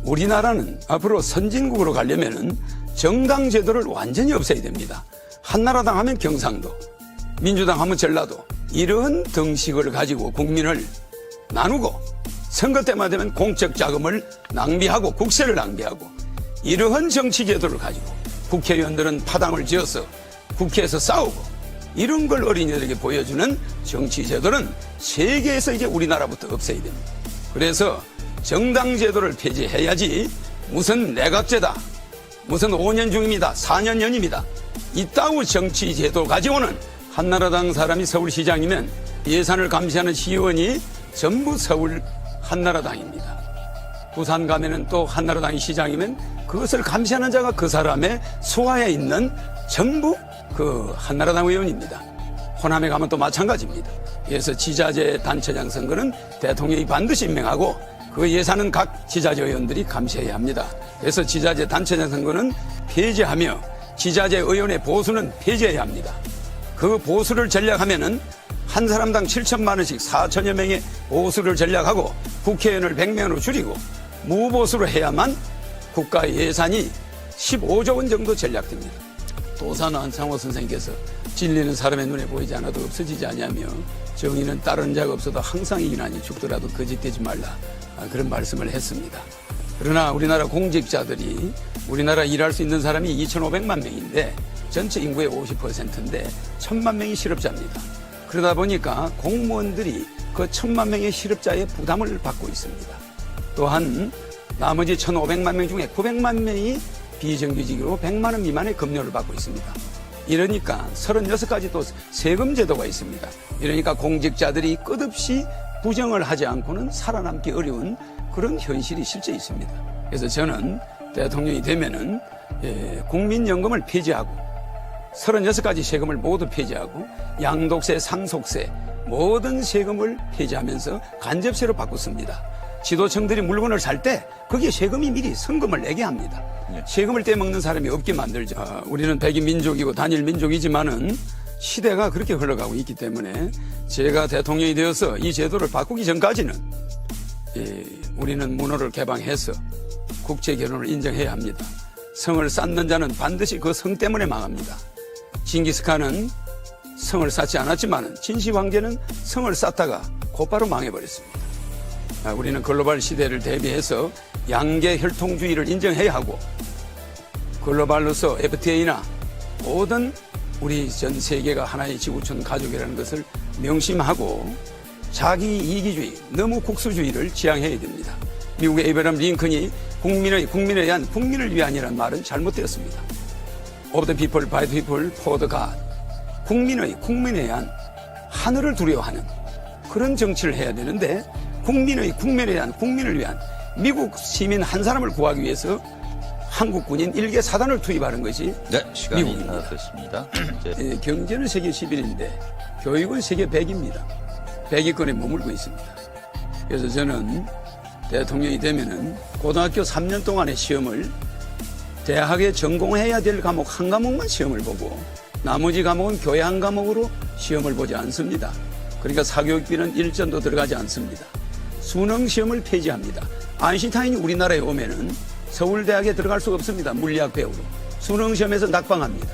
우리나라는 앞으로 선진국으로 가려면은 정당 제도를 완전히 없애야 됩니다. 한나라당 하면 경상도, 민주당 하면 전라도, 이런 등식을 가지고 국민을 나누고 선거 때만 되면 공적 자금을 낭비하고 국세를 낭비하고 이러한 정치 제도를 가지고 국회의원들은 파당을 지어서 국회에서 싸우고 이런 걸 어린이들에게 보여주는 정치 제도는 세계에서 이제 우리나라부터 없애야 됩니다. 그래서 정당 제도를 폐지해야지 무슨 내각제다, 무슨 5년 중입니다, 4년 연임이다, 이따구 정치 제도 가지고는 한나라당 사람이 서울시장이면 예산을 감시하는 시의원이 전부 서울 한나라당입니다. 부산 가면은 또 한나라당이 시장이면 그것을 감시하는 자가 그 사람의 소화에 있는 전부 그 한나라당 의원입니다. 호남에 가면 또 마찬가지입니다. 그래서 지자체 단체장 선거는 대통령이 반드시 임명하고 그 예산은 각 지자체 의원들이 감시해야 합니다. 그래서 지자체 단체장 선거는 폐지하며 지자체 의원의 보수는 폐지해야 합니다. 그 보수를 전략하면은 한 사람당 7천만 원씩 4천여 명의 보수를 전략하고 국회의원을 100명으로 줄이고 무보수로 해야만 국가 예산이 15조 원 정도 전략됩니다. 도산 안창호 선생님께서 진리는 사람의 눈에 보이지 않아도 없어지지 않냐며 정의는 따르는 자가 없어도 항상 이기나니 죽더라도 거짓되지 말라, 그런 말씀을 했습니다. 그러나 우리나라 공직자들이 우리나라 일할 수 있는 사람이 2,500만 명인데 전체 인구의 50%인데 1,000만 명이 실업자입니다. 그러다 보니까 공무원들이 그 1,000만 명의 실업자의 부담을 받고 있습니다. 또한 나머지 1,500만 명 중에 900만 명이 비정규직으로 100만 원 미만의 급료를 받고 있습니다. 이러니까 36가지 또 세금 제도가 있습니다. 이러니까 공직자들이 끝없이 부정을 하지 않고는 살아남기 어려운 그런 현실이 실제 있습니다. 그래서 저는 대통령이 되면은 국민연금을 폐지하고 36가지 세금을 모두 폐지하고 양도세, 상속세 모든 세금을 폐지하면서 간접세로 바꿨습니다. 지도층들이 물건을 살 때 거기에 세금이 미리 성금을 내게 합니다. 세금을 떼먹는 사람이 없게 만들죠. 우리는 백인 민족이고 단일 민족이지만은 시대가 그렇게 흘러가고 있기 때문에 제가 대통령이 되어서 이 제도를 바꾸기 전까지는 우리는 문호를 개방해서 국제 결혼을 인정해야 합니다. 성을 쌓는 자는 반드시 그 성 때문에 망합니다. 징기스칸은 성을 쌓지 않았지만 진시 황제는 성을 쌓다가 곧바로 망해버렸습니다. 우리는 글로벌 시대를 대비해서 양계 혈통주의를 인정해야 하고 글로벌로서 FTA나 모든 우리 전 세계가 하나의 지구촌 가족이라는 것을 명심하고 자기 이기주의, 너무 국수주의를 지향해야 됩니다. 미국의 에이브러함 링컨이 국민에 대한 국민을 위한이라는 말은 잘못되었습니다. Of the people, by the people, for the God. 국민에 대한 하늘을 두려워하는 그런 정치를 해야 되는데 국민에 대한 국민을 위한 미국 시민 한 사람을 구하기 위해서 한국 군인 1개 사단을 투입하는 것이 시간이 미국입니다. 다 됐습니다. 경제는 세계 11인데 교육은 세계 100입니다. 100위권에 머물고 있습니다. 그래서 저는 대통령이 되면은 고등학교 3년 동안의 시험을 대학에 전공해야 될 과목 한 과목만 시험을 보고 나머지 과목은 교양 한 과목으로 시험을 보지 않습니다. 그러니까 사교육비는 1전도 들어가지 않습니다. 수능 시험을 폐지합니다. 아인슈타인이 우리나라에 오면은 서울대학에 들어갈 수가 없습니다. 물리학 배우로. 수능 시험에서 낙방합니다.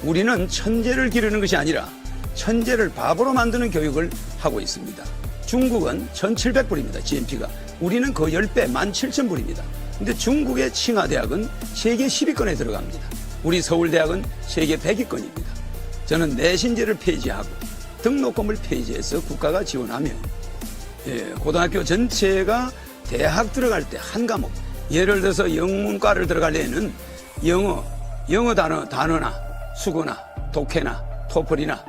우리는 천재를 기르는 것이 아니라 천재를 바보로 만드는 교육을 하고 있습니다. 중국은 1,700불입니다. GNP가. 우리는 그 10배 17,000불입니다. 근데 중국의 칭화대학은 세계 10위권에 들어갑니다. 우리 서울대학은 세계 100위권입니다. 저는 내신제를 폐지하고 등록금을 폐지해서 국가가 지원하며 고등학교 전체가 대학 들어갈 때 한 과목, 예를 들어서 영문과를 들어가려면 영어 단어나 수거나 독해나 토플이나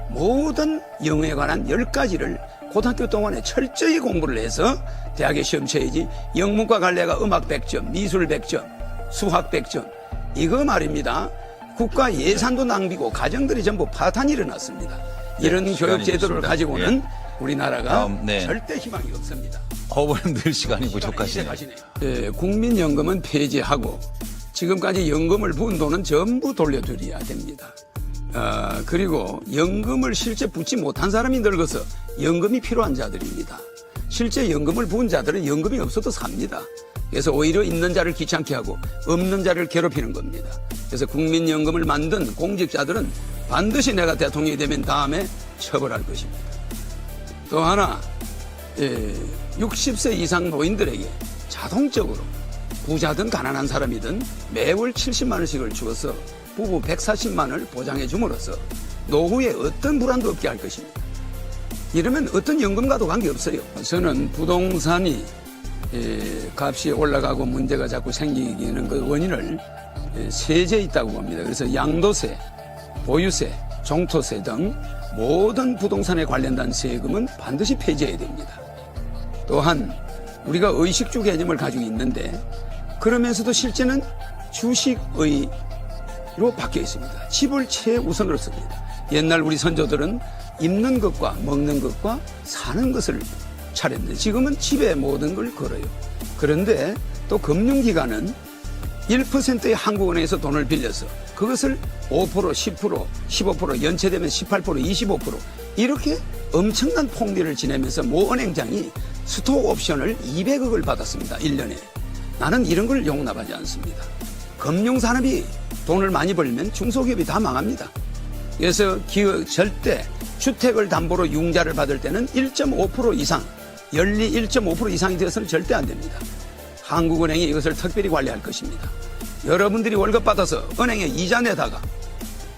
모든 영어에 관한 10가지를 고등학교 동안에 철저히 공부를 해서 대학에 시험 쳐야지. 영문과 갈래가 음악 100점, 미술 100점, 수학 100점. 이거 말입니다. 국가 예산도 낭비고 가정들이 전부 파탄이 일어났습니다. 이런 교육 제도를 됐습니다. 가지고는 우리나라가 네. 절대 희망이 없습니다. 허브는 늘 시간이 부족하시네요. 국민연금은 폐지하고 지금까지 연금을 부은 돈은 전부 돌려드려야 됩니다. 그리고 연금을 실제 붙지 못한 사람이 늙어서 연금이 필요한 자들입니다. 실제 연금을 부은 자들은 연금이 없어도 삽니다. 그래서 오히려 있는 자를 귀찮게 하고 없는 자를 괴롭히는 겁니다. 그래서 국민연금을 만든 공직자들은 반드시 내가 대통령이 되면 다음에 처벌할 것입니다. 또 하나 60세 이상 노인들에게 자동적으로 부자든 가난한 사람이든 매월 70만 원씩을 주어서 부부 140만 원을 보장해 줌으로써 노후에 어떤 불안도 없게 할 것입니다. 이러면 어떤 연금과도 관계없어요. 저는 부동산이 값이 올라가고 문제가 자꾸 생기는 그 원인을 세제에 있다고 봅니다. 그래서 양도세, 보유세, 종토세 등 모든 부동산에 관련된 세금은 반드시 폐지해야 됩니다. 또한 우리가 의식주 개념을 가지고 있는데 그러면서도 실제는 주식의로 바뀌어 있습니다. 집을 최우선으로 씁니다. 옛날 우리 선조들은 입는 것과 먹는 것과 사는 것을 차렸는데 지금은 집에 모든 걸 걸어요. 그런데 또 금융기관은 1%의 한국은행에서 돈을 빌려서 그것을 5%, 10%, 15%, 연체되면 18%, 25% 이렇게 엄청난 폭리를 지내면서 모 은행장이 스톡 옵션을 200억을 받았습니다. 1년에. 나는 이런 걸 용납하지 않습니다. 금융산업이 돈을 많이 벌면 중소기업이 다 망합니다. 그래서 절대 주택을 담보로 융자를 받을 때는 1.5% 이상, 연리 1.5% 이상이 되어서는 절대 안 됩니다. 한국은행이 이것을 특별히 관리할 것입니다. 여러분들이 월급 받아서 은행에 이자 내다가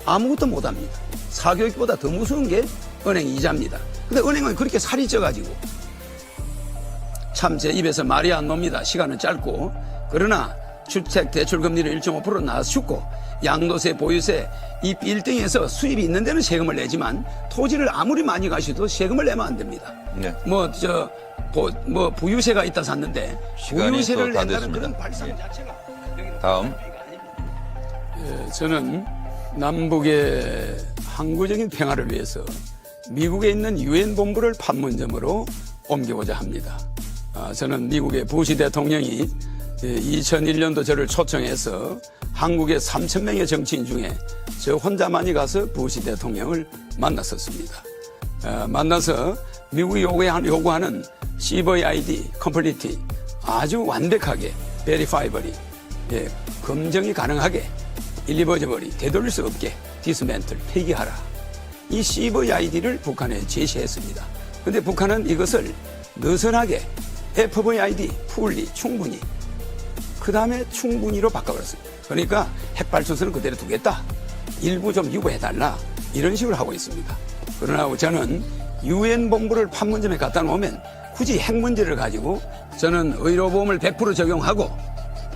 아무것도 못합니다. 사교육보다 더 무서운 게 은행 이자입니다. 근데 은행은 그렇게 살이 쪄가지고 참 제 입에서 말이 안 놉니다. 시간은 짧고. 그러나 주택 대출금리를 1.5% 낮추고 양도세, 보유세 이 빌딩에서 수입이 있는 데는 세금을 내지만 토지를 아무리 많이 가셔도 세금을 내면 안 됩니다. 네. 부유세가 있다 샀는데 시간이 부유세를 또 다 낸다는 됐습니다. 그런 발상 예. 자체가 다음. 저는 남북의 항구적인 평화를 위해서 미국에 있는 유엔 본부를 판문점으로 옮기고자 합니다. 저는 미국의 부시 대통령이 2001년도 저를 초청해서 한국의 3,000명의 정치인 중에 저 혼자만이 가서 부시 대통령을 만났었습니다. 만나서 미국이 요구하는 CVID, 컴플리티 아주 완벽하게 베리파이버리 검증이 가능하게 일리버저버리 되돌릴 수 없게 디스멘틀 폐기하라. 이 CVID를 북한에 제시했습니다. 그런데 북한은 이것을 느슨하게 FVID, 풀리, 충분히 그 다음에 충분히로 바꿔버렸습니다. 그러니까 핵발전소는 그대로 두겠다. 일부 좀 유보해달라. 이런 식으로 하고 있습니다. 그러나 저는 유엔 본부를 판문점에 갖다 놓으면 굳이 핵 문제를 가지고 저는 의료보험을 100% 적용하고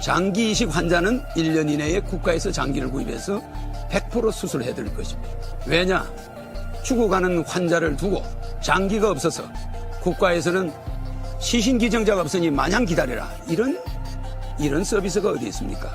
장기 이식 환자는 1년 이내에 국가에서 장기를 구입해서 100% 수술해 드릴 것입니다. 왜냐? 죽어가는 환자를 두고 장기가 없어서 국가에서는 시신기증자가 없으니 마냥 기다려라. 이런 서비스가 어디 있습니까?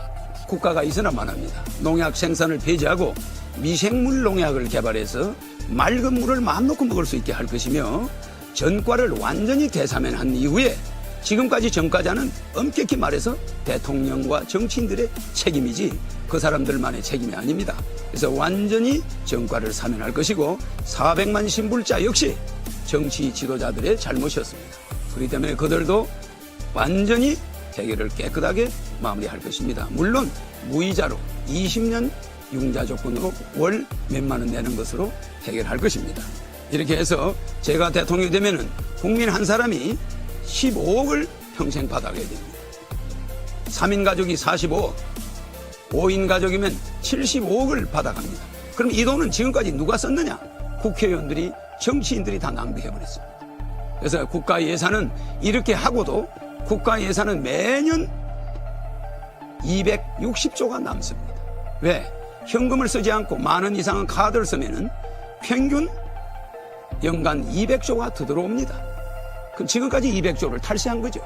국가가 있어나만 합니다. 농약 생산을 폐지하고 미생물 농약을 개발해서 맑은 물을 마음 놓고 먹을 수 있게 할 것이며 전과를 완전히 대사면한 이후에 지금까지 전과자는 엄격히 말해서 대통령과 정치인들의 책임이지 그 사람들만의 책임이 아닙니다. 그래서 완전히 전과를 사면할 것이고 400만 신불자 역시 정치 지도자들의 잘못이었습니다. 그렇기 때문에 그들도 완전히 해결을 깨끗하게 마무리할 것입니다. 물론 무이자로 20년 융자 조건으로 월 몇만 원 내는 것으로 해결할 것입니다. 이렇게 해서 제가 대통령이 되면은 국민 한 사람이 15억을 평생 받아가야 됩니다. 3인 가족이 45억, 5인 가족이면 75억을 받아갑니다. 그럼 이 돈은 지금까지 누가 썼느냐? 국회의원들이, 정치인들이 다 낭비해버렸습니다. 그래서 국가 예산은 이렇게 하고도 국가 예산은 매년 260조가 남습니다. 왜? 현금을 쓰지 않고 만 원 이상은 카드를 쓰면은 평균 연간 200조가 더 들어옵니다. 그럼 지금까지 200조를 탈세한 거죠.